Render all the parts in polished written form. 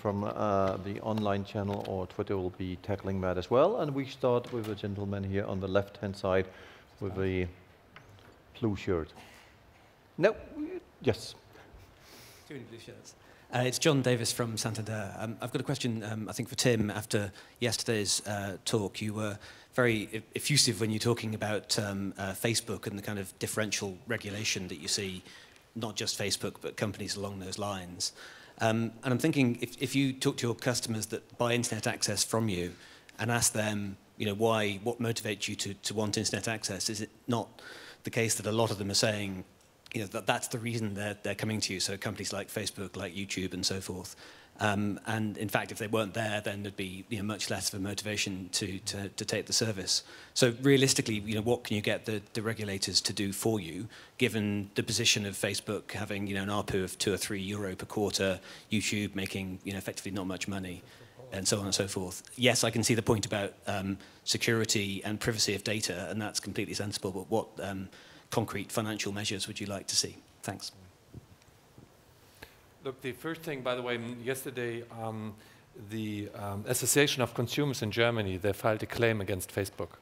from the online channel or Twitter will be tackling that as well. And we start with a gentleman here on the left-hand side with a blue shirt. No, yes. Two in blue shirts. It's John Davis from Santander. I've got a question, I think, for Tim. After yesterday's talk, you were very effusive when you're talking about Facebook and the kind of differential regulation that you see, not just Facebook, but companies along those lines. And I'm thinking, if you talk to your customers that buy internet access from you and ask them, what motivates you to want internet access, is it not the case that a lot of them are saying, that's the reason they're coming to you, so companies like Facebook, like YouTube, and so forth. And in fact, if they weren't there, then there'd be much less of a motivation to take the service. So realistically, what can you get the regulators to do for you, given the position of Facebook having an ARPU of €2 or €3 per quarter, YouTube making effectively not much money, and so on and so forth. Yes, I can see the point about security and privacy of data, and that's completely sensible, but what concrete financial measures would you like to see? Thanks. Look, the first thing, by the way, yesterday, the Association of Consumers in Germany, they filed a claim against Facebook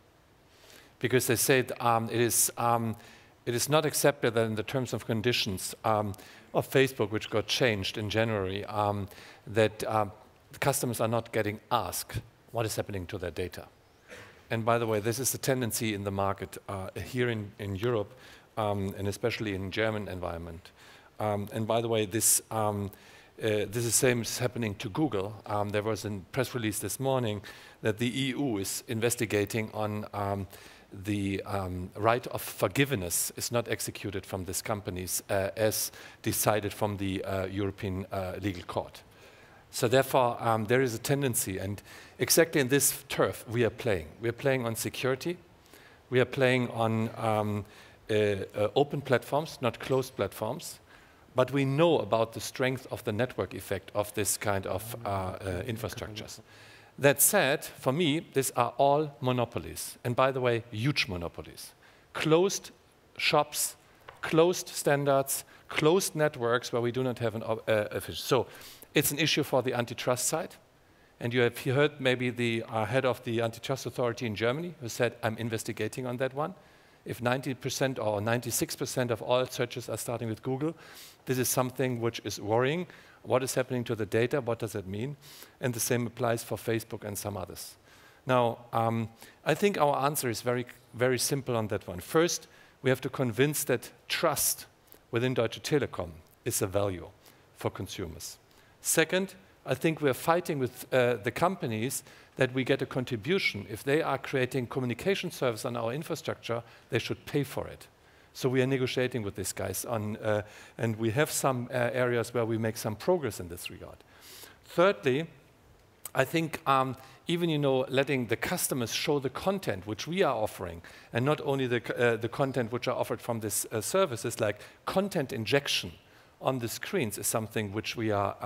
because they said it is not accepted that in the terms and conditions of Facebook, which got changed in January, that the customers are not getting asked what is happening to their data. And by the way, this is a tendency in the market here in Europe, and especially in German environment. And by the way, this is the same is happening to Google. There was a press release this morning that the EU is investigating on the right of forgiveness is not executed from these companies as decided from the European Legal Court. So therefore, there is a tendency, and exactly in this turf we are playing. We are playing on security. We are playing on open platforms, not closed platforms. But we know about the strength of the network effect of this kind of infrastructures. That said, for me, these are all monopolies. And by the way, huge monopolies. Closed shops, closed standards, closed networks where we do not have an efficient. So it's an issue for the antitrust side. And you have heard maybe the head of the antitrust authority in Germany who said, I'm investigating on that one. If 90% or 96% of all searches are starting with Google, this is something which is worrying. What is happening to the data? What does it mean? And the same applies for Facebook and some others. Now, I think our answer is very, very simple on that one. First, we have to convince that trust within Deutsche Telekom is a value for consumers. Second, I think we're fighting with the companies that we get a contribution. If they are creating communication service on our infrastructure, they should pay for it. So we are negotiating with these guys on, and we have some areas where we make some progress in this regard. Thirdly, I think even letting the customers show the content which we are offering, and not only the content which are offered from this services, like content injection on the screens is something which we are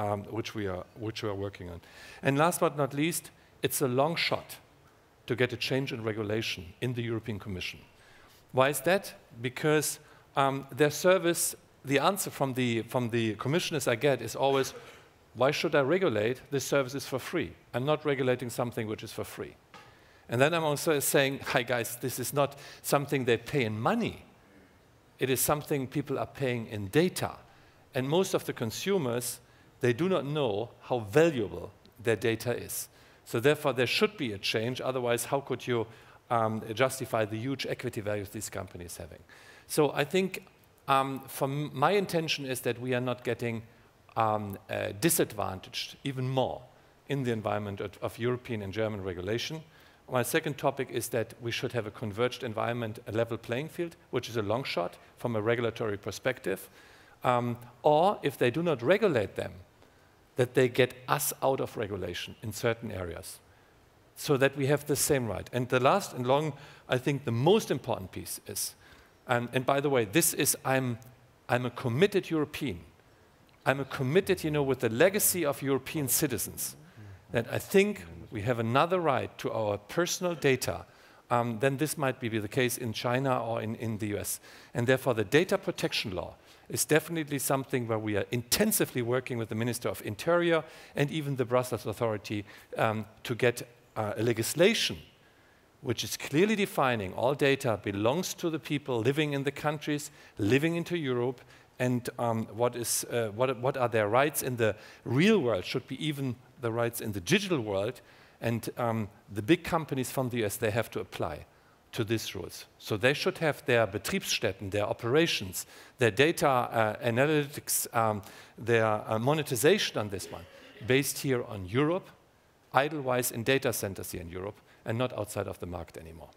working on. And last but not least, it's a long shot to get a change in regulation in the European Commission. Why is that? Because their service, the answer from the commissioners I get is always, why should I regulate? This service is for free. I'm not regulating something which is for free. And then I'm also saying, hi guys, this is not something they pay in money. It is something people are paying in data. And most of the consumers, they do not know how valuable their data is. So therefore, there should be a change. Otherwise, how could you justify the huge equity values these companies having? So I think my intention is that we are not getting disadvantaged even more in the environment of European and German regulation. My second topic is that we should have a converged environment, a level playing field, which is a long shot from a regulatory perspective. Or if they do not regulate them, that they get us out of regulation in certain areas so that we have the same right. And the last and long, I think the most important piece is, and by the way, this is, I'm a committed European. I'm a committed, with the legacy of European citizens, that I think we have another right to our personal data than this might be the case in China or in the US. And therefore, the data protection law is definitely something where we are intensively working with the Minister of Interior and even the Brussels Authority to get a legislation which is clearly defining all data belongs to the people living in the countries, living into Europe, and what are their rights in the real world should be even the rights in the digital world, and the big companies from the US, they have to apply to these rules. So they should have their Betriebsstätten, their operations, their data analytics, their monetization on this one, based here on Europe, idle-wise in data centers here in Europe, and not outside of the market anymore.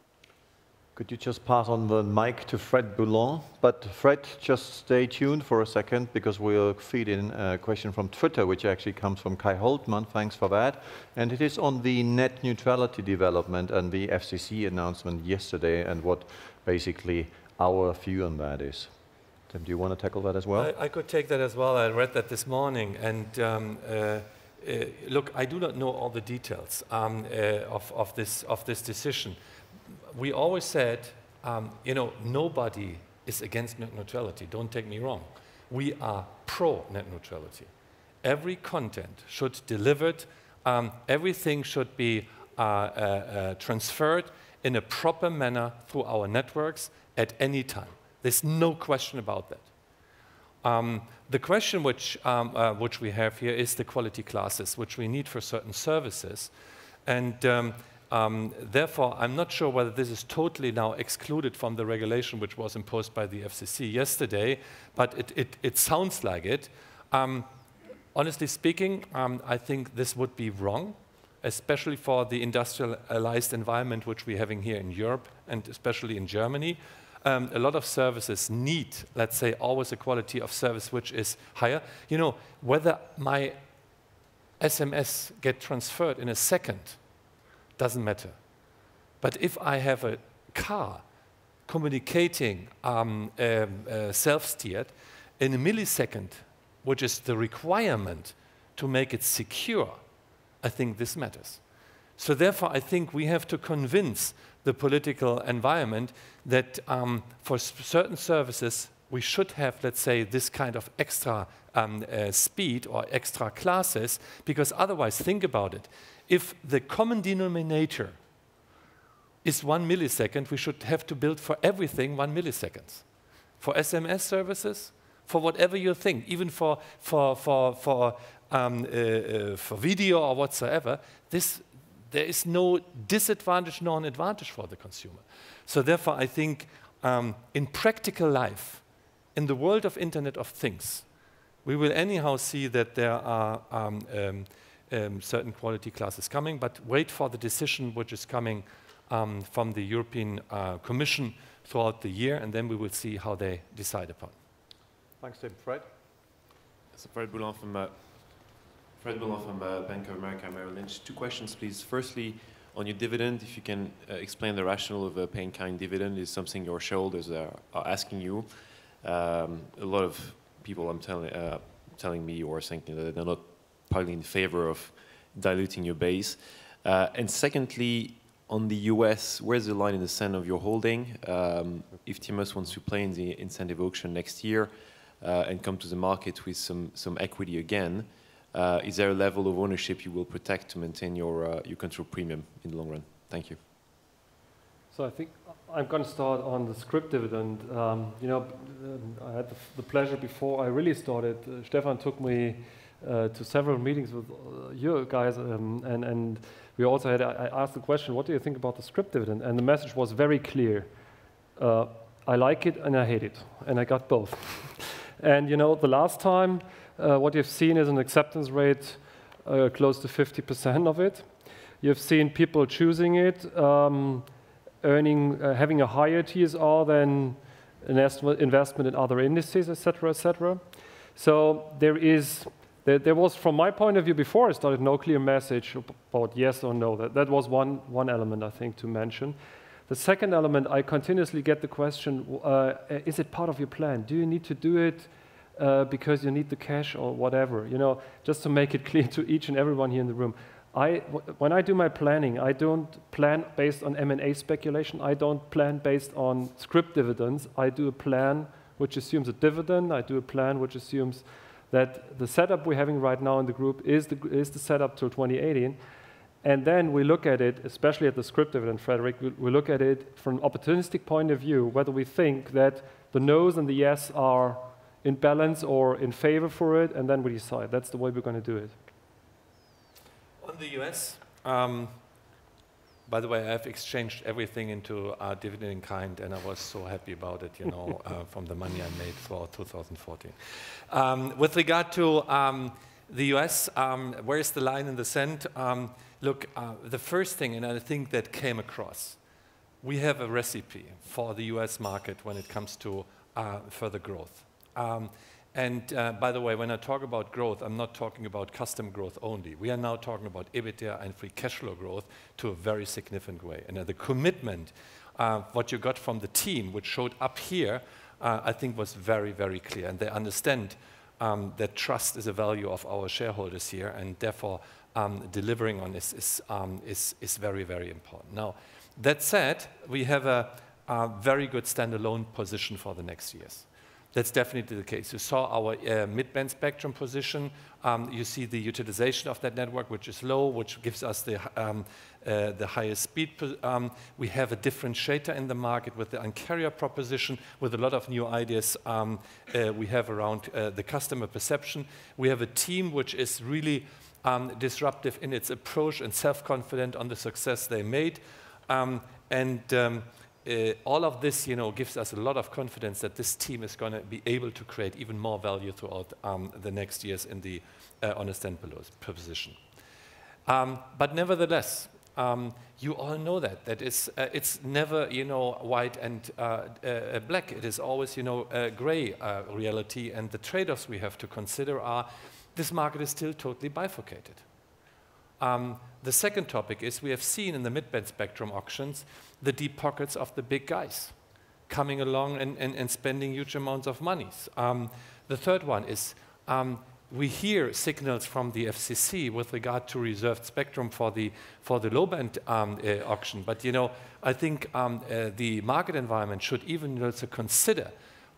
Could you just pass on the mic to Fred Boulon? But Fred, just stay tuned for a second, because we'll feed in a question from Twitter, which actually comes from Kai Holtman. Thanks for that. And it is on the net neutrality development and the FCC announcement yesterday, and what basically our view on that is. Tim, do you want to tackle that as well? I could take that as well. I read that this morning, and look, I do not know all the details of this decision. We always said, nobody is against net neutrality. Don't take me wrong. We are pro net neutrality. Every content should be delivered. Everything should be transferred in a proper manner through our networks at any time. There's no question about that. The question which we have here is the quality classes, which we need for certain services. And therefore, I'm not sure whether this is totally now excluded from the regulation which was imposed by the FCC yesterday, but it sounds like it. Honestly speaking, I think this would be wrong, especially for the industrialized environment which we're having here in Europe and especially in Germany. A lot of services need, let's say, always a quality of service which is higher. Whether my SMS get transferred in a second doesn't matter. But if I have a car communicating self-steered in a millisecond, which is the requirement to make it secure, I think this matters. So therefore, I think we have to convince the political environment that for certain services, we should have, let's say, this kind of extra speed or extra classes, because otherwise, think about it. If the common denominator is 1 millisecond, we should have to build for everything 1 millisecond. For SMS services, for whatever you think, even for video or whatsoever, there is no disadvantage nor an advantage for the consumer. So therefore, I think in practical life, in the world of Internet of Things, we will anyhow see that there are certain quality classes coming, but wait for the decision which is coming from the European Commission throughout the year, and then we will see how they decide upon. Thanks, Tim. Fred? So Fred Boulon from Bank of America Merrill Lynch. 2 questions, please. Firstly, on your dividend, if you can explain the rationale of a pay-in-kind dividend. Is something your shareholders are asking you. A lot of people telling me or saying that they're not partly in favor of diluting your base. And secondly, on the US, where's the line in the sand of your holding? If Timus wants to play in the incentive auction next year and come to the market with some equity again, is there a level of ownership you will protect to maintain your control premium in the long run? Thank you. So I think I'm going to start on the scrip dividend. I had the pleasure before I really started. Stefan took me to several meetings with you guys, and we also had. I asked the question, "What do you think about the scrip dividend?" And the message was very clear. I like it and I hate it, and I got both. And the last time, what you've seen is an acceptance rate close to 50% of it. You've seen people choosing it, having a higher TSR than an investment in other indices, etc., etc. So there was, from my point of view, before I started, no clear message about yes or no. That was one element, I think, to mention. The second element, I continuously get the question, is it part of your plan? Do you need to do it because you need the cash or whatever? Just to make it clear to each and everyone here in the room. When I do my planning, I don't plan based on M&A speculation. I don't plan based on scrip dividends. I do a plan which assumes a dividend. I do a plan which assumes that the setup we're having right now in the group is the setup till 2018. And then we look at it, especially at the scrip dividend, Frederick, we look at it from an opportunistic point of view, whether we think that the no's and the yes are in balance or in favor for it, and then we decide. That's the way we're going to do it. On the US, by the way, I've exchanged everything into dividend in kind, and I was so happy about it, you know, from the money I made for 2014. With regard to the US, where is the line in the sand? Look, the first thing, and I think that came across, we have a recipe for the US market when it comes to further growth. By the way, when I talk about growth, I'm not talking about custom growth only. We are now talking about EBITDA and free cash flow growth to a very significant way. And the commitment, what you got from the team, which showed up here, I think was very, very clear. And they understand that trust is a value of our shareholders here, and therefore delivering on this is very, very important. Now, that said, we have a very good standalone position for the next years. That's definitely the case. You saw our mid-band spectrum position. You see the utilization of that network, which is low, which gives us the highest speed. We have a differentiator in the market with the Un-carrier proposition, with a lot of new ideas we have around the customer perception. We have a team which is really disruptive in its approach and self-confident on the success they made. All of this, you know, gives us a lot of confidence that this team is going to be able to create even more value throughout the next years in the on a standalone position. But nevertheless, you all know that it's never, you know, white and black. It is always, you know, gray reality. And the trade-offs we have to consider are this market is still totally bifurcated. The second topic is we have seen in the mid-band spectrum auctions the deep pockets of the big guys coming along and spending huge amounts of money. The third one is we hear signals from the FCC with regard to reserved spectrum for the low-band auction. But, you know, I think the market environment should even also consider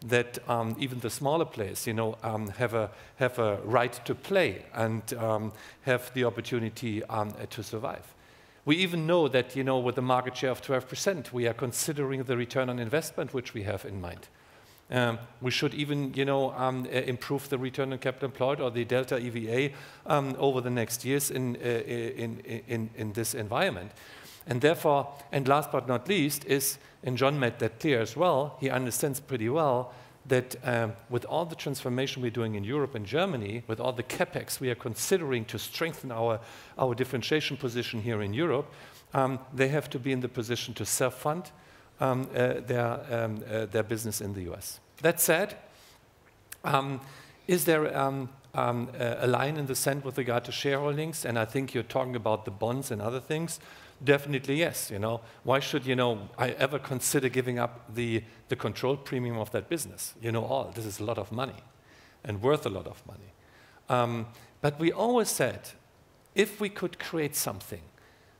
that even the smaller players, you know, have a right to play and have the opportunity to survive. We even know that, you know, with a market share of 12%, we are considering the return on investment which we have in mind. We should even, you know, improve the return on capital employed or the delta EVA over the next years in this environment. And therefore, and last but not least, is, and John made that clear as well, he understands pretty well that with all the transformation we're doing in Europe and Germany, with all the CapEx we are considering to strengthen our differentiation position here in Europe, they have to be in the position to self-fund their business in the US. That said, is there a line in the sand with regard to shareholdings? And I think you're talking about the bonds and other things. Definitely yes. You know, why should, you know, I ever consider giving up the control premium of that business? You know, this is a lot of money and worth a lot of money. But we always said, if we could create something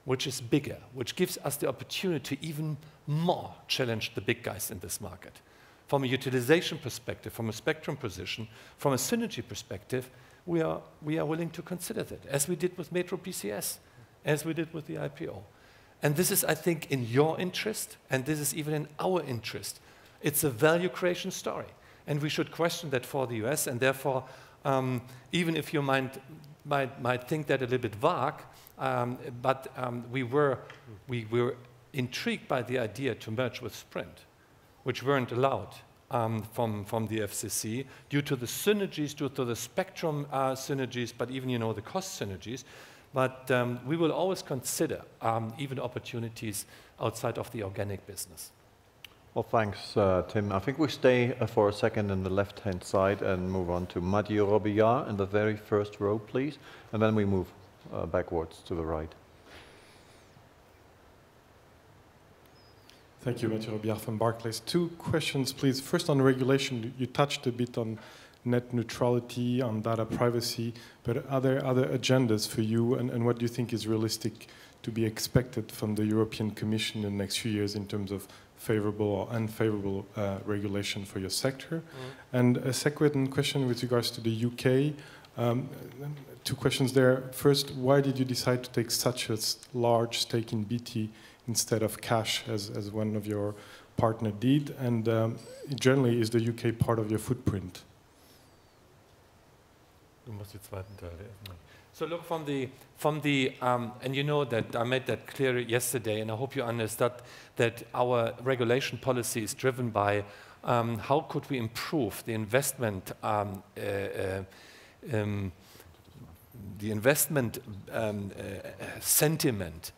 which is bigger, which gives us the opportunity to even more challenge the big guys in this market, from a utilization perspective, from a spectrum position, from a synergy perspective, we are willing to consider that, as we did with Metro PCS, as we did with the IPO. And this is, I think, in your interest, and this is even in our interest. It's a value creation story, and we should question that for the US, and therefore, even if you might think that a little bit vague, but we were intrigued by the idea to merge with Sprint, which weren't allowed from the FCC due to the synergies, due to the spectrum synergies, but even, you know, the cost synergies. But we will always consider even opportunities outside of the organic business. Well, thanks, Tim. I think we stay for a second on the left-hand side and move on to Mathieu Robillard in the very first row, please. And then we move backwards to the right. Thank you, Mathieu Robillard from Barclays. 2 questions, please. First, on regulation, you touched a bit on net neutrality, on data privacy, but are there other agendas for you, and what do you think is realistic to be expected from the European Commission in the next few years in terms of favorable or unfavorable regulation for your sector? And a second question with regards to the UK. Two questions there. First, why did you decide to take such a large stake in BT instead of cash as one of your partner did? And generally, is the UK part of your footprint? So look, from the and you know that I made that clear yesterday, and I hope you understood that our regulation policy is driven by how could we improve the investment sentiment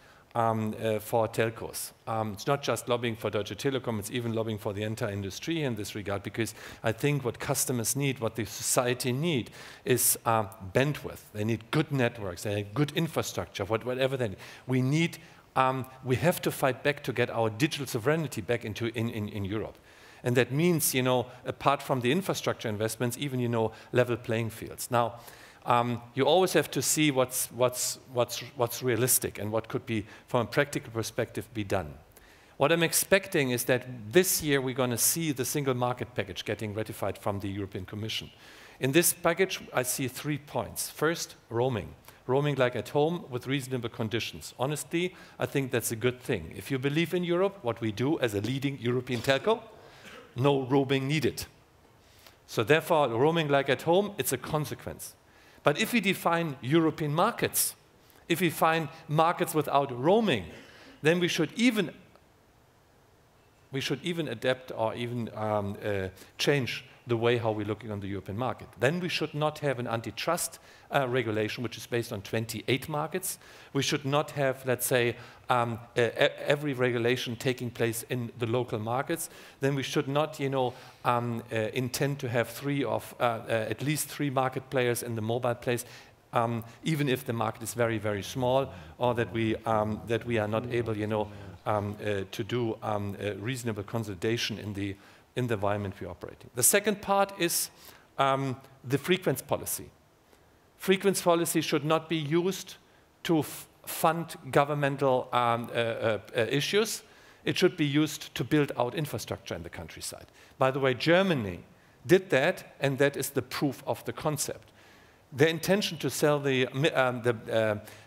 for telcos. It's not just lobbying for Deutsche Telekom, it's even lobbying for the entire industry in this regard, because I think what customers need, what the society need, is bandwidth. They need good networks, they need good infrastructure, whatever they need. We need, we have to fight back to get our digital sovereignty back in Europe. And that means, you know, apart from the infrastructure investments, even, you know, level playing fields. Now, you always have to see what's realistic and what could be, from a practical perspective, be done. What I'm expecting is that this year we're going to see the single market package getting ratified from the European Commission. In this package, I see 3 points. First, roaming. Roaming like at home with reasonable conditions. Honestly, I think that's a good thing. If you believe in Europe, what we do as a leading European telco, no roaming needed. So therefore, roaming like at home, it's a consequence. But if we define European markets, if we find markets without roaming, then we should even adapt or even change the way how we're looking on the European market. Then we should not have an antitrust regulation which is based on 28 markets. We should not have, let's say, every regulation taking place in the local markets. Then we should not, you know, intend to have at least three market players in the mobile place, even if the market is very, very small, or that we are not able, you know, to do reasonable consolidation in the environment we're operating. The second part is the frequency policy. Frequency policy should not be used to fund governmental issues. It should be used to build out infrastructure in the countryside. By the way, Germany did that, and that is the proof of the concept. The intention to sell the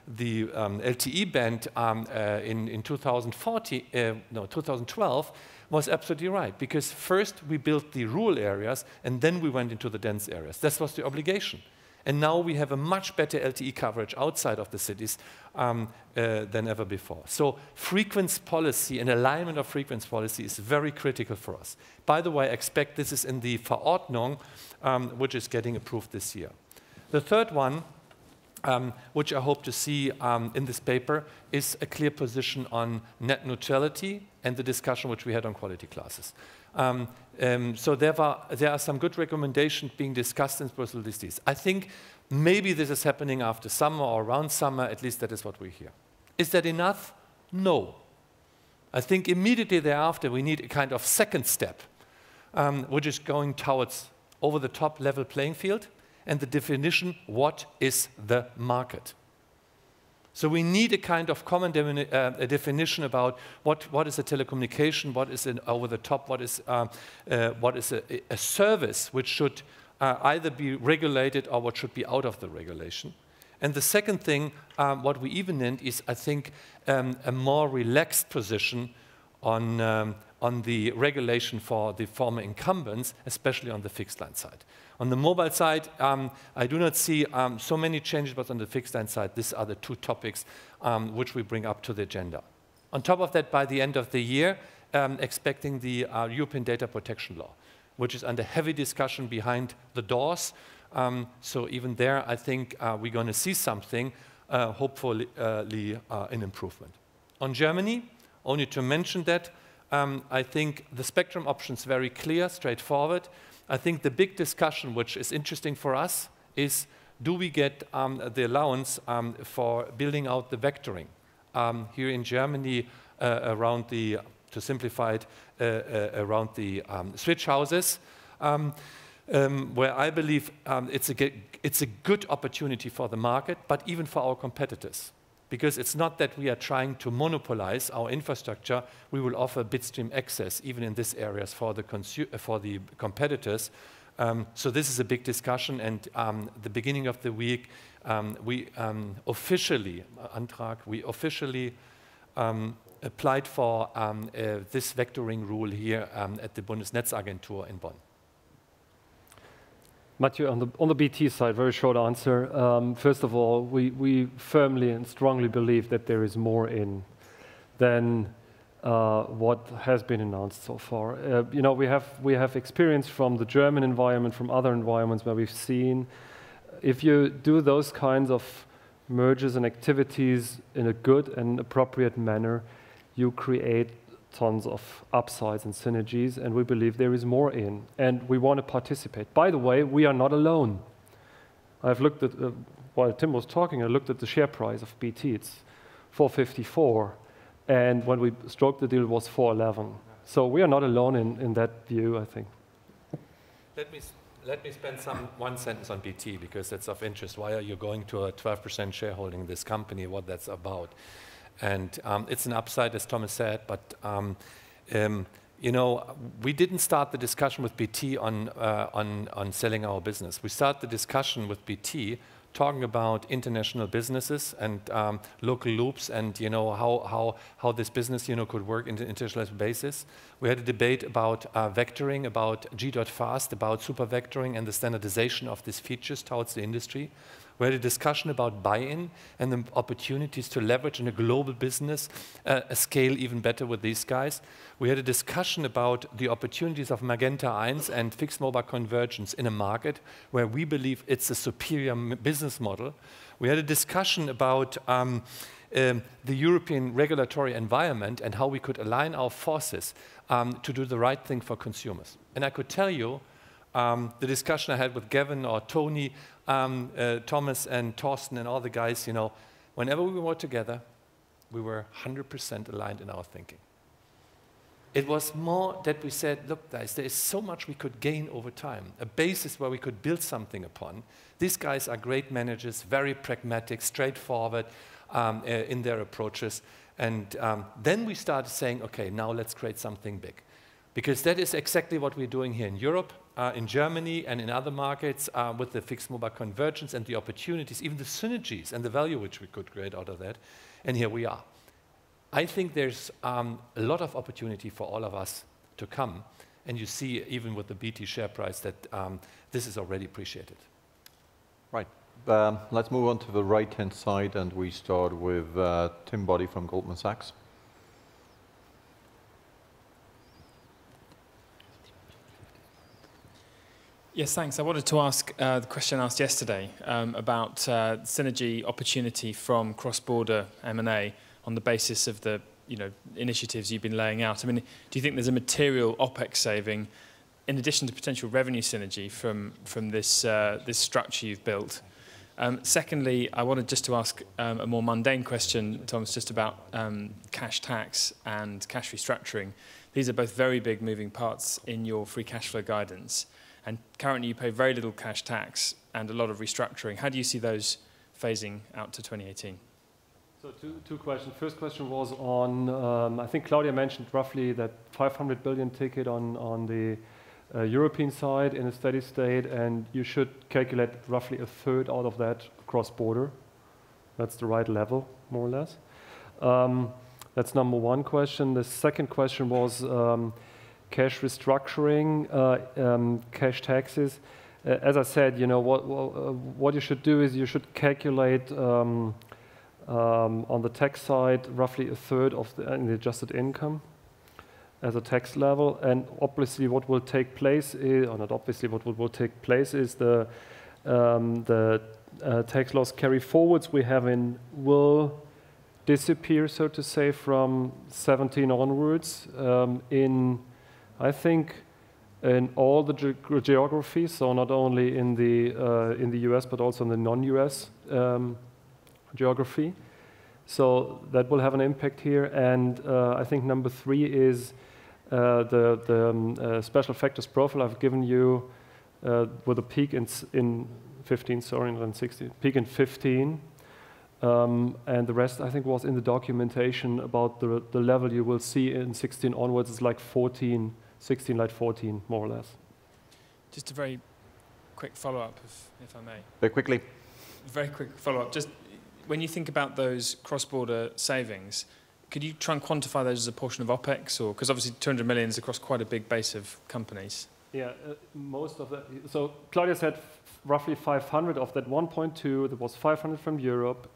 LTE band in 2012 was absolutely right, because first we built the rural areas and then we went into the dense areas. That was the obligation. And now we have a much better LTE coverage outside of the cities than ever before. So frequency policy and alignment of frequency policy is very critical for us. By the way, I expect this is in the Verordnung, which is getting approved this year. The third one, which I hope to see in this paper, is a clear position on net neutrality and the discussion which we had on quality classes. So there are some good recommendations being discussed in Brussels these days. I think maybe this is happening after summer or around summer, at least that is what we hear. Is that enough? No. I think immediately thereafter we need a kind of second step, which is going towards over-the-top level playing field, and the definition, what is the market? So we need a kind of common definition about what is a telecommunication, what is an over-the-top, what is a service which should either be regulated or what should be out of the regulation. And the second thing, what we even need is, I think, a more relaxed position on the regulation for the former incumbents, especially on the fixed line side. On the mobile side, I do not see so many changes, but on the fixed line side, these are the two topics which we bring up to the agenda. On top of that, by the end of the year, expecting the European data protection law, which is under heavy discussion behind the doors. So even there, I think we're going to see something, hopefully an improvement. On Germany, only to mention that, I think the spectrum option is very clear, straightforward. I think the big discussion, which is interesting for us, is do we get the allowance for building out the vectoring here in Germany around the, to simplify it, around the switch houses, where I believe it's a good opportunity for the market, but even for our competitors. Because it's not that we are trying to monopolize our infrastructure. We will offer bitstream access even in these areas for the competitors. So this is a big discussion, and the beginning of the week we officially applied for this vectoring rule here at the Bundesnetzagentur in Bonn. Mathieu, on the BT side, very short answer. First of all, we firmly and strongly believe that there is more in than what has been announced so far. You know, we have experience from the German environment, from other environments where we've seen if you do those kinds of mergers and activities in a good and appropriate manner, you create tons of upsides and synergies, and we believe there is more in, and we want to participate. By the way, we are not alone. I've looked at, while Tim was talking, I looked at the share price of BT. It's 454, and when we struck the deal, it was 411. So we are not alone in that view, I think. Let me spend one sentence on BT, because that's of interest. Why are you going to a 12% shareholding in this company, what that's about? And it's an upside, as Thomas said, but you know, we didn't start the discussion with BT on selling our business. We started the discussion with BT talking about international businesses and local loops, and you know how this business could work in an international basis. We had a debate about vectoring, about G.fast, about super vectoring and the standardization of these features towards the industry. We had a discussion about buy-in and the opportunities to leverage in a global business, a scale even better with these guys. We had a discussion about the opportunities of Magenta 1 and fixed mobile convergence in a market where we believe it's a superior business model. We had a discussion about the European regulatory environment and how we could align our forces to do the right thing for consumers. And I could tell you, the discussion I had with Gavin or Tony, Thomas and Torsten and all the guys, you know, whenever we were together, we were 100% aligned in our thinking. It was more that we said, look guys, there is so much we could gain over time, a basis where we could build something upon. These guys are great managers, very pragmatic, straightforward in their approaches. And then we started saying, okay, now let's create something big. Because that is exactly what we're doing here in Europe, in Germany and in other markets with the fixed mobile convergence and the opportunities, even the synergies and the value which we could create out of that. And here we are. I think there's a lot of opportunity for all of us to come. And you see, even with the BT share price, that this is already appreciated. Right. Let's move on to the right-hand side, and we start with Tim Boddy from Goldman Sachs. Yes, thanks. I wanted to ask the question asked yesterday about synergy opportunity from cross-border M&A on the basis of the initiatives you've been laying out. I mean, do you think there's a material OPEX saving in addition to potential revenue synergy from this this structure you've built? Secondly, I wanted just to ask a more mundane question, Thomas, just about cash tax and cash restructuring. These are both very big moving parts in your free cash flow guidance. And currently you pay very little cash tax and a lot of restructuring. How do you see those phasing out to 2018? So two questions. First question was on, I think Claudia mentioned roughly that 500 billion ticket on the European side in a steady state, and you should calculate roughly a third out of that cross-border. That's the right level, more or less. That's number one question. The second question was cash restructuring, cash taxes. As I said, what you should do is you should calculate on the tax side roughly a third of the adjusted income as a tax level. And obviously, what will take place is, or not obviously, what will take place is the tax loss carry forwards we have in will disappear, so to say, from 17 onwards I think in all the geographies, so not only in the US but also in the non-US geography. So that will have an impact here. And I think number three is the special factors profile I've given you with a peak in 15, sorry, not in 16, peak in 15. And the rest, I think, was in the documentation about the level you will see in 16 onwards is like 14, 16 like 14, more or less. Just a very quick follow-up, if I may. Very quickly. Very quick follow-up. Just when you think about those cross-border savings, could you try and quantify those as a portion of OPEX? Or because obviously 200 million is across quite a big base of companies. Yeah, most of that. So Claudia said roughly 500 of that 1.2. There was 500 from Europe.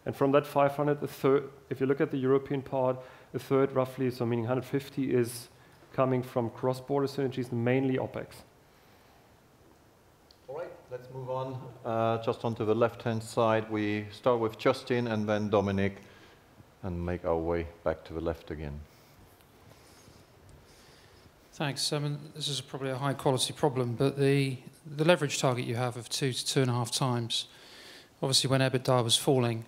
And from that 500, a third, if you look at the European part, a third roughly, so meaning 150 is coming from cross-border synergies, mainly OPEX. All right, let's move on. Just onto the left-hand side, we start with Justin and then Dominic and make our way back to the left again. Thanks. This is probably a high-quality problem, but the leverage target you have of 2 to 2.5 times, obviously when EBITDA was falling,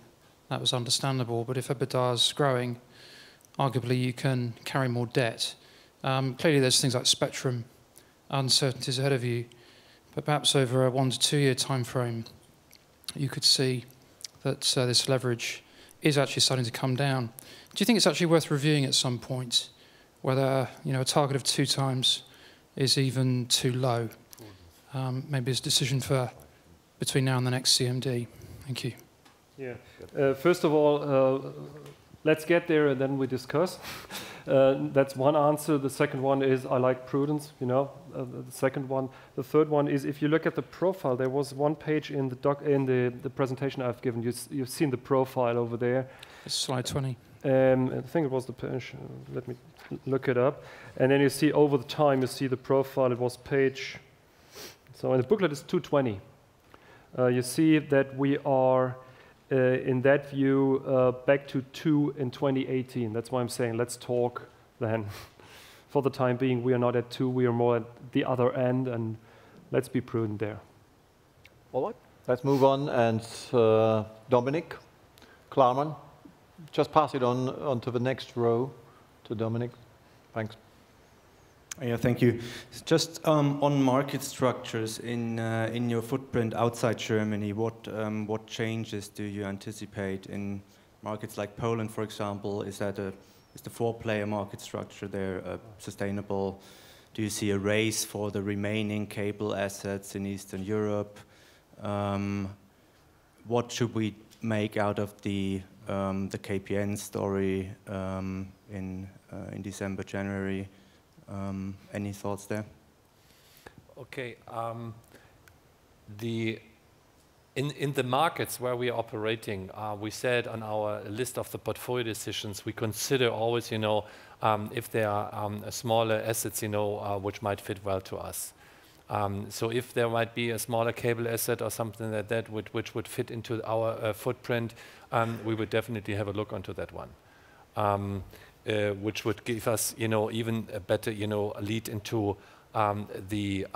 that was understandable, but if EBITDA is growing, arguably you can carry more debt. Clearly there's things like spectrum, uncertainties ahead of you, but perhaps over a 1 to 2 year time frame, you could see that this leverage is actually starting to come down. Do you think it's actually worth reviewing at some point whether a target of 2 times is even too low? Maybe it's a decision for between now and the next CMD. Thank you. Yeah. First of all, let's get there and then we discuss. That's one answer. The second one is I like prudence, the second one. The third one is if you look at the profile, there was one page in the presentation I've given. You've seen the profile over there. It's slide 20. I think it was the page. Let me look it up. And then you see over the time, you see the profile. It was page. So in the booklet, it's 220. You see that we are in that view back to 2 in 2018. That's why I'm saying let's talk then. For the time being, we are not at 2. We are more at the other end, and let's be prudent there. All right, let's move on. And Dominic Klarman, just pass it on to the next row to Dominic. Thanks. Yeah, thank you. Just on market structures in your footprint outside Germany, what changes do you anticipate in markets like Poland, for example? Is the 4-player market structure there sustainable? Do you see a race for the remaining cable assets in Eastern Europe? What should we make out of the KPN story in December, January? Any thoughts there? Okay. In the markets where we are operating, we said on our list of the portfolio decisions, we consider always, if there are smaller assets, which might fit well to us. So if there might be a smaller cable asset or something like that, which would fit into our footprint, we would definitely have a look onto that one. Which would give us, even a better, lead into the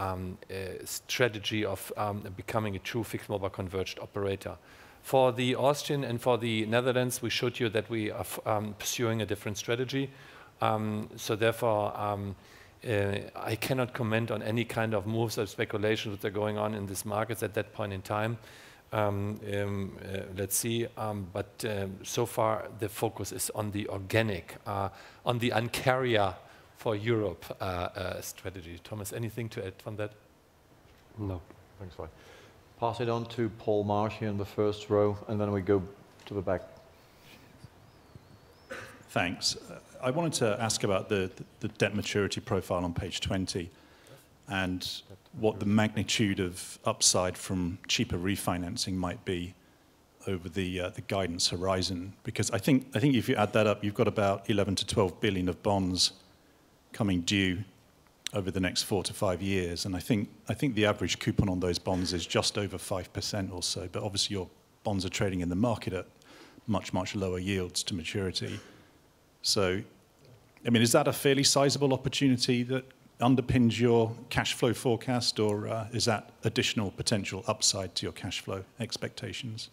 strategy of becoming a true fixed mobile converged operator. For the Austrian and for the Netherlands, we showed you that we are pursuing a different strategy. So therefore, I cannot comment on any kind of moves or speculations that are going on in these markets at that point in time. Let's see, but so far the focus is on the organic, on the Un-carrier for Europe strategy. Thomas, anything to add on that? No, thanks. Fine. Pass it on to Paul Marsh here in the first row, and then we go to the back. Thanks. I wanted to ask about the debt maturity profile on page 20 and what the magnitude of upside from cheaper refinancing might be over the guidance horizon. Because I think if you add that up, you've got about 11 to 12 billion of bonds coming due over the next 4 to 5 years. And I think the average coupon on those bonds is just over 5% or so. But obviously your bonds are trading in the market at much, much lower yields to maturity. So, I mean, is that a fairly sizable opportunity that underpins your cash flow forecast, or is that additional potential upside to your cash flow expectations?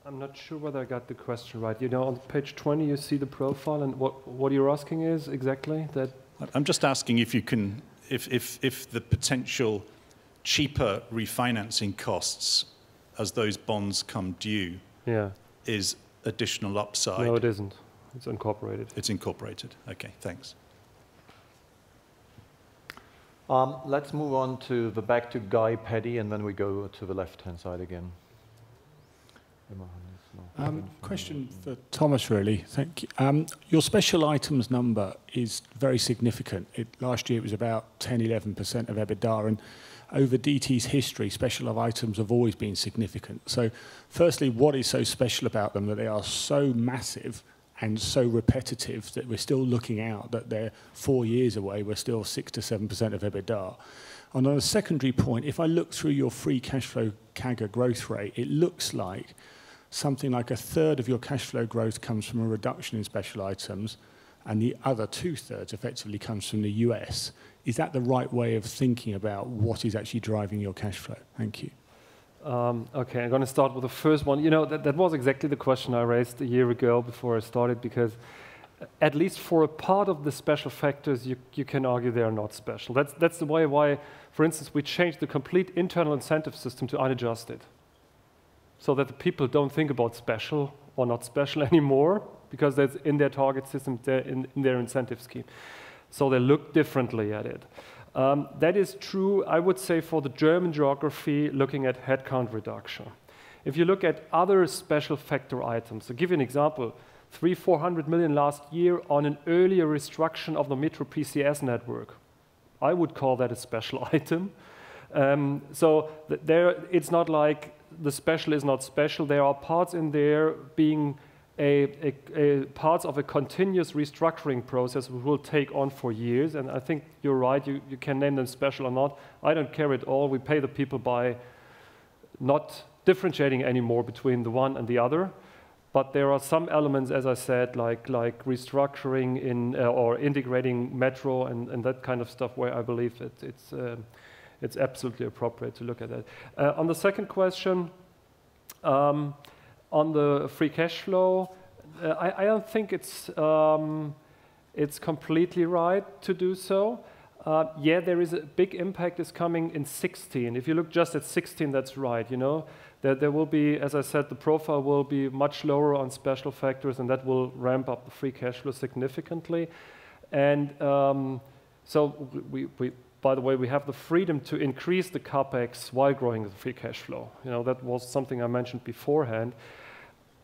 I'm not sure whether I got the question right. On page 20 you see the profile, and what you're asking is exactly that? I'm just asking if you can, if the potential cheaper refinancing costs as those bonds come due is additional upside. No, it isn't. It's incorporated. It's incorporated. Okay, thanks. Let's move on to the back to Guy Petty, and then we go to the left-hand side again. Question for Thomas, really. Thank you. Your special items number is very significant. Last year it was about 10-11% of EBITDA, and over DT's history, special items have always been significant. So, firstly, what is so special about them that they are so massive and so repetitive that we're still looking out that they're 4 years away, we're still 6 to 7% of EBITDA? And on a secondary point, if I look through your free cash flow CAGR growth rate, it looks like something like a third of your cash flow growth comes from a reduction in special items, and the other 2/3 effectively comes from the US. Is that the right way of thinking about what is actually driving your cash flow? Thank you. Okay, I'm going to start with the first one. You know, that was exactly the question I raised a year ago before I started, because at least for a part of the special factors, you can argue they are not special. That's the way why, for instance, we changed the complete internal incentive system to unadjusted, so that the people don't think about special or not special anymore, because that's in their target system, in their incentive scheme. So they look differently at it. That is true, I would say, for the German geography, looking at headcount reduction. If you look at other special factor items, to give you an example, 300-400 million last year on an earlier restructuring of the Metro PCS network. I would call that a special item. It's not like the special is not special. There are parts in there being parts of a continuous restructuring process which will take on for years, and I think you're right, you can name them special or not. I don't care at all. We pay the people by not differentiating anymore between the one and the other, but there are some elements, as I said, like restructuring or integrating Metro and that kind of stuff, where I believe that it's absolutely appropriate to look at that. On the second question, on the free cash flow, I don't think it's completely right to do so. Yeah, there is a big impact is coming in 16. If you look just at 16, that's right. You know, there will be, as I said, the profile will be much lower on special factors, and that will ramp up the free cash flow significantly. And so by the way, we have the freedom to increase the CapEx while growing the free cash flow. You know, that was something I mentioned beforehand.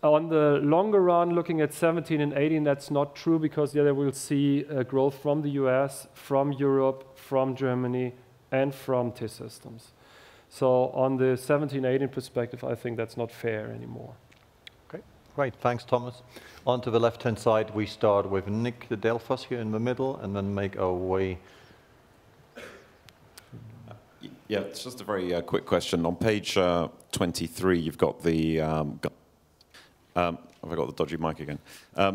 On the longer run, looking at 17 and 18, that's not true, because yeah, we'll see growth from the US, from Europe, from Germany, and from T-Systems. So on the 17-18 perspective, I think that's not fair anymore. Okay, great. Thanks, Thomas. On to the left-hand side, we start with Nick de Delfas here in the middle, and then make our way. Yeah, it's just a very quick question. On page 23, you've got the... have I got the dodgy mic again?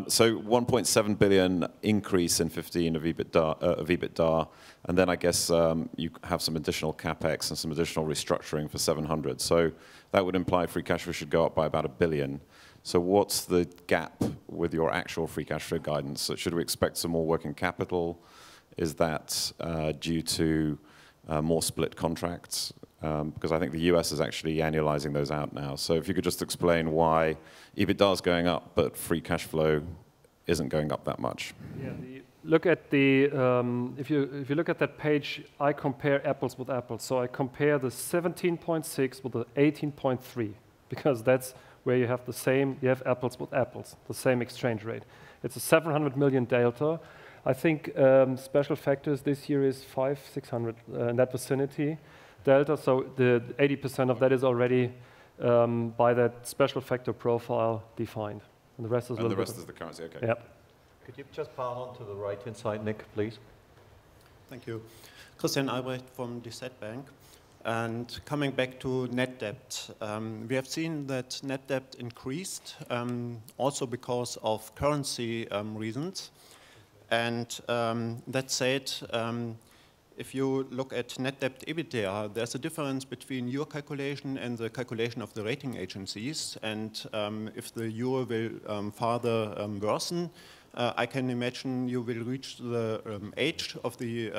So 1.7 billion increase in 15 of EBITDA, and then I guess you have some additional capex and some additional restructuring for 700. So that would imply free cash flow should go up by about 1 billion. So what's the gap with your actual free cash flow guidance? So should we expect some more working capital? Is that due to more split contracts? Because I think the US is actually annualizing those out now. So if you could just explain why EBITDA is going up, but free cash flow isn't going up that much. Yeah, look at the if you look at that page, I compare apples with apples. So I compare the 17.6 with the 18.3, because that's where you have the same. You have apples with apples, the same exchange rate. It's a 700 million delta. I think special factors this year is 500-600 in that vicinity delta. So the 80% of that is already by that special factor profile defined, and the rest is. And the rest is the currency. Okay. Yep. Could you just pass on to the right-hand side, Nick, please? Thank you. Christian Albrecht from DZ Bank. And coming back to net debt, we have seen that net debt increased also because of currency reasons. And that said, if you look at net debt EBITDA, there's a difference between your calculation and the calculation of the rating agencies. And if the euro will further worsen, I can imagine you will reach the edge of the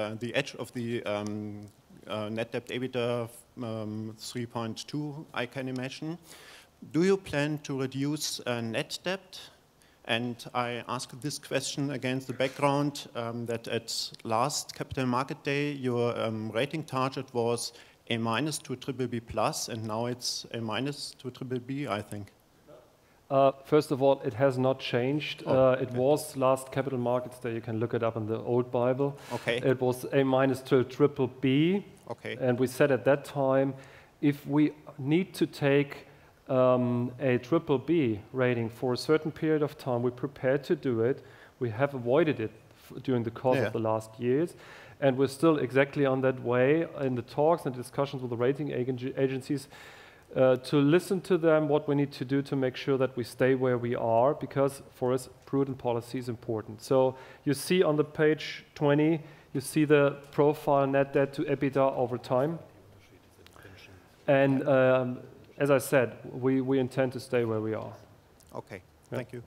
net debt EBITDA 3.2, I can imagine. do you plan to reduce net debt? And I ask this question against the background that at last Capital Market Day, your rating target was A- to BBB+, and now it's A- to BBB, I think. First of all, it has not changed. Okay. It was last Capital Markets Day. You can look it up in the old Bible. Okay. It was A- to BBB. Okay. And we said at that time, if we need to take a BBB rating for a certain period of time, we're prepared to do it. We have avoided it during the course of the last years. And we're still exactly on that way in the talks and discussions with the rating agencies to listen to them, what we need to do to make sure that we stay where we are, because for us, prudent policy is important. So you see on the page 20, you see the profile net debt to EBITDA over time. And as I said, we intend to stay where we are. Okay, thank you.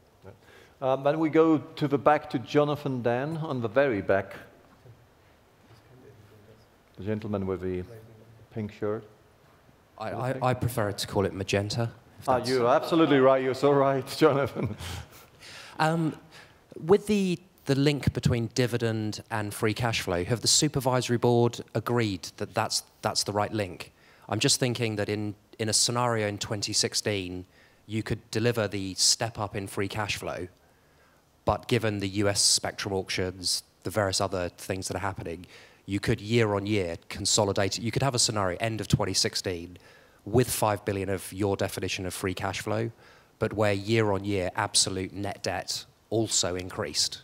Then we go to the back to Jonathan Dan on the very back. The gentleman with the pink shirt. I prefer to call it magenta. You're absolutely right. You're so right, Jonathan. With the link between dividend and free cash flow, have the supervisory board agreed that that's the right link? I'm just thinking that in a scenario in 2016, you could deliver the step up in free cash flow, but given the US spectrum auctions, the various other things that are happening, you could year on year consolidate it. You could have a scenario end of 2016 with 5 billion of your definition of free cash flow, but where year on year absolute net debt also increased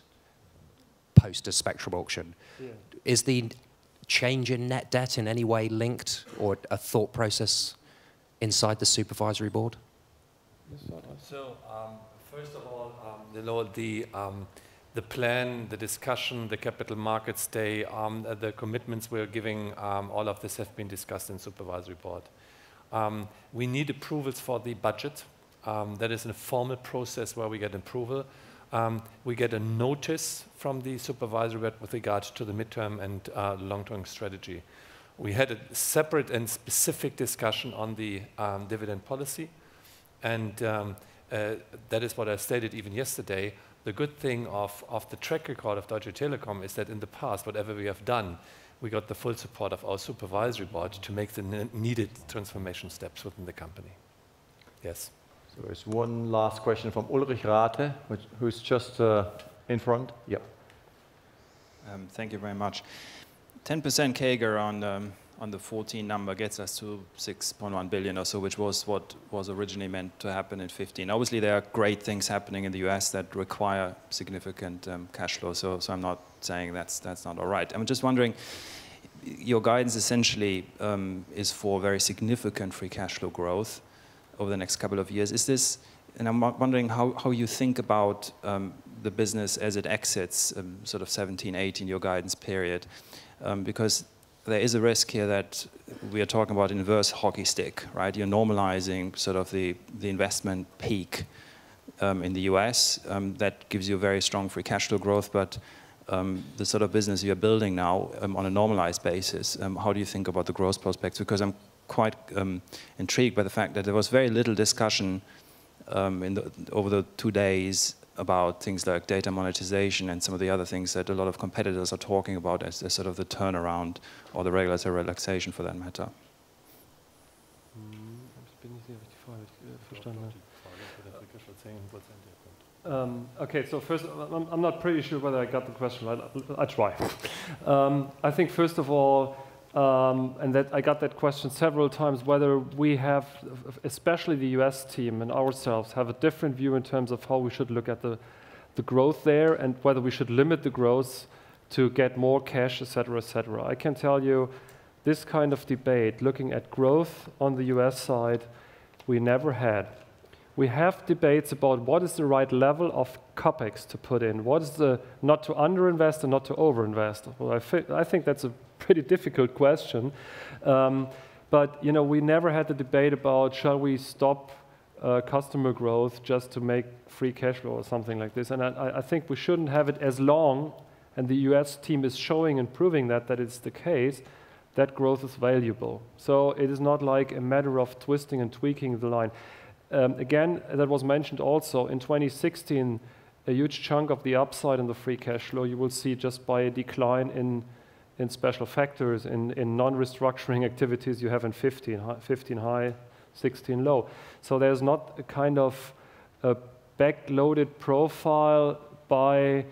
post a spectrum auction. Yeah. Is the change in net debt in any way linked or a thought process inside the supervisory board? So first of all, the plan, the discussion, the capital markets day, the commitments we're giving, all of this have been discussed in supervisory board. We need approvals for the budget. That is a formal process where we get approval. We get a notice from the supervisory board with regard to the midterm and long-term strategy. We had a separate and specific discussion on the dividend policy, and that is what I stated even yesterday. The good thing of the track record of Deutsche Telekom is that in the past, whatever we have done, we got the full support of our supervisory board to make the needed transformation steps within the company. Yes. So there's one last question from Ulrich Rate, who's just in front. Yeah. Thank you very much. 10% CAGR on the 14 number gets us to 6.1 billion or so, which was what was originally meant to happen in 15. Obviously, there are great things happening in the US that require significant cash flow, so I'm not saying that's not all right. I'm just wondering, your guidance essentially is for very significant free cash flow growth over the next couple of years. Is this, and I'm wondering how you think about the business as it exits sort of 17, 18, your guidance period, because there is a risk here that we are talking about inverse hockey stick, right? You're normalizing sort of the investment peak in the US. That gives you very strong free cash flow growth, but the sort of business you're building now on a normalized basis, how do you think about the growth prospects? Because I'm quite intrigued by the fact that there was very little discussion over the 2 days about things like data monetization and some of the other things that a lot of competitors are talking about as sort of the turnaround or the regulatory relaxation for that matter. Okay, so first, I'm not pretty sure whether I got the question right. I'll try. I think first of all, and that I got that question several times, whether we have, especially the US team and ourselves, have a different view in terms of how we should look at the growth there and whether we should limit the growth to get more cash, et cetera, et cetera. I can tell you this kind of debate, looking at growth on the US side, we never had. We have debates about what is the right level of capex to put in, what is the not to underinvest and not to overinvest. Well, I think that's a pretty difficult question, but you know, we never had the debate about shall we stop customer growth just to make free cash flow or something like this. And I think we shouldn't have it as long, and the US team is showing and proving that it's the case, that growth is valuable. So it is not like a matter of twisting and tweaking the line. again, that was mentioned also in 2016, a huge chunk of the upside in the free cash flow you will see just by a decline in special factors, in non-restructuring activities you have in 15 high, 16 low. So there's not a kind of a backloaded profile by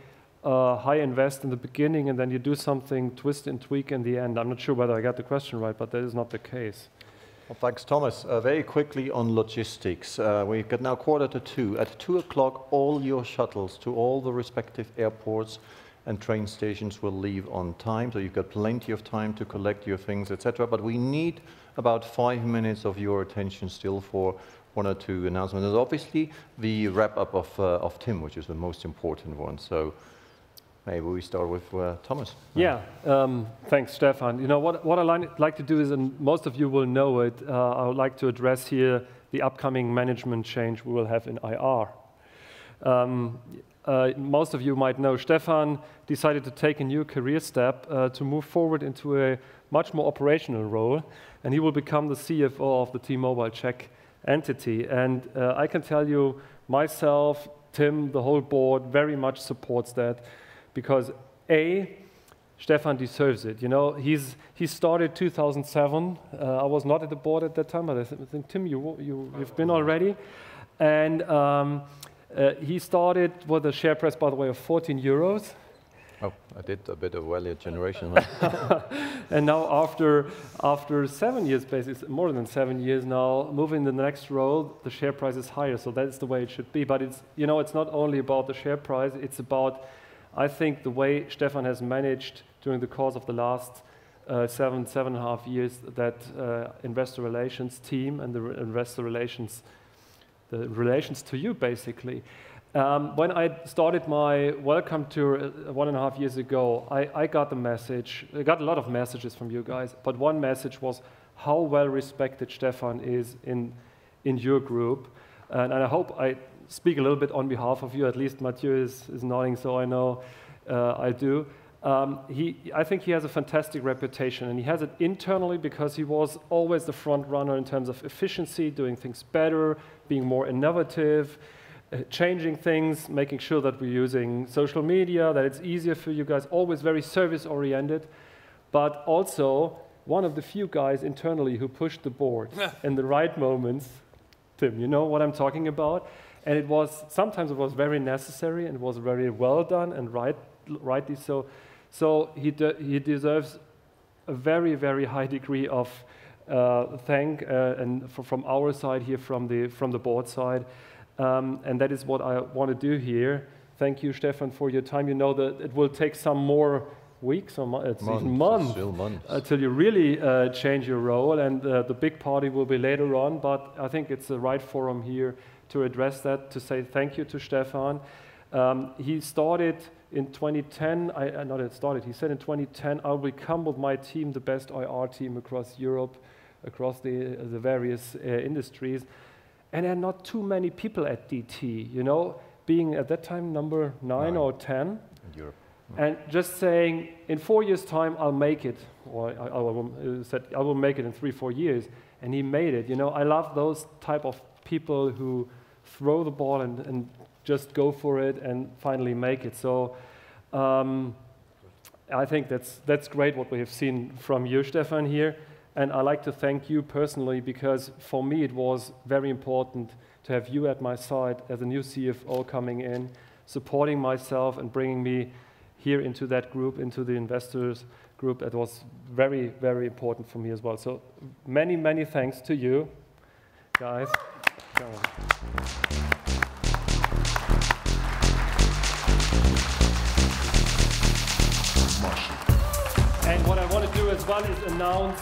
high invest in the beginning and then you do something twist and tweak in the end. I'm not sure whether I got the question right, but that is not the case. Well, thanks, Thomas. Very quickly on logistics. We've got now 1:45. At 2 o'clock, all your shuttles to all the respective airports and train stations will leave on time, so you've got plenty of time to collect your things, etc. But we need about 5 minutes of your attention still for 1 or 2 announcements. There's obviously the wrap-up of Tim, which is the most important one. So maybe we start with Thomas. Yeah, thanks, Stefan. You know, what I like to do is, and most of you will know it, I would like to address here the upcoming management change we will have in IR. Most of you might know Stefan decided to take a new career step to move forward into a much more operational role, and he will become the CFO of the T-Mobile Czech entity. And I can tell you, myself, Tim, the whole board very much supports that, because A, Stefan deserves it. You know, he started 2007. I was not at the board at that time, but I think Tim, you've been already, and he started with a share price, by the way, of 14 euros. Oh, I did a bit of value generation. And now after 7 years, basically more than 7 years now, moving the next role, the share price is higher. So that's the way it should be. But it's, you know, it's not only about the share price. It's about, I think, the way Stefan has managed during the course of the last 7.5 years, that investor relations team and the investor relations, the relations to you, basically. When I started my welcome tour 1.5 years ago, I got the message, I got a lot of messages from you guys, but one message was how well respected Stefan is in your group. And I hope I speak a little bit on behalf of you, at least Mathieu is nodding, so I know I do. I think he has a fantastic reputation, and he has it internally because he was always the front runner in terms of efficiency, doing things better, being more innovative, changing things, making sure that we're using social media, that it's easier for you guys, always very service-oriented, but also one of the few guys internally who pushed the board in the right moments. Tim, you know what I'm talking about? And it was, sometimes it was very necessary, and it was very well done, and rightly so. So he deserves a very, very high degree of thank and from our side here, from the board side. And that is what I want to do here. Thank you, Stefan, for your time. You know that it will take some more weeks or months until you really change your role, and the big party will be later on. But I think it's the right forum here to address that, to say thank you to Stefan. He started in 2010. He said in 2010, I'll become with my team the best IR team across Europe, across the various industries. And there are not too many people at DT, you know, being at that time number 9 or 10. In Europe. And just saying, in 4 years' time, I'll make it. Or I will make it in 3-4 years. And he made it. You know, I love those type of people who throw the ball and just go for it and finally make it. So I think that's great what we have seen from you, Stefan, here. And I'd like to thank you personally, because for me it was very important to have you at my side as a new CFO coming in, supporting myself and bringing me here into that group, into the investors group. That was very, very important for me as well. So many, many thanks to you, guys. And what I want to do as well is announce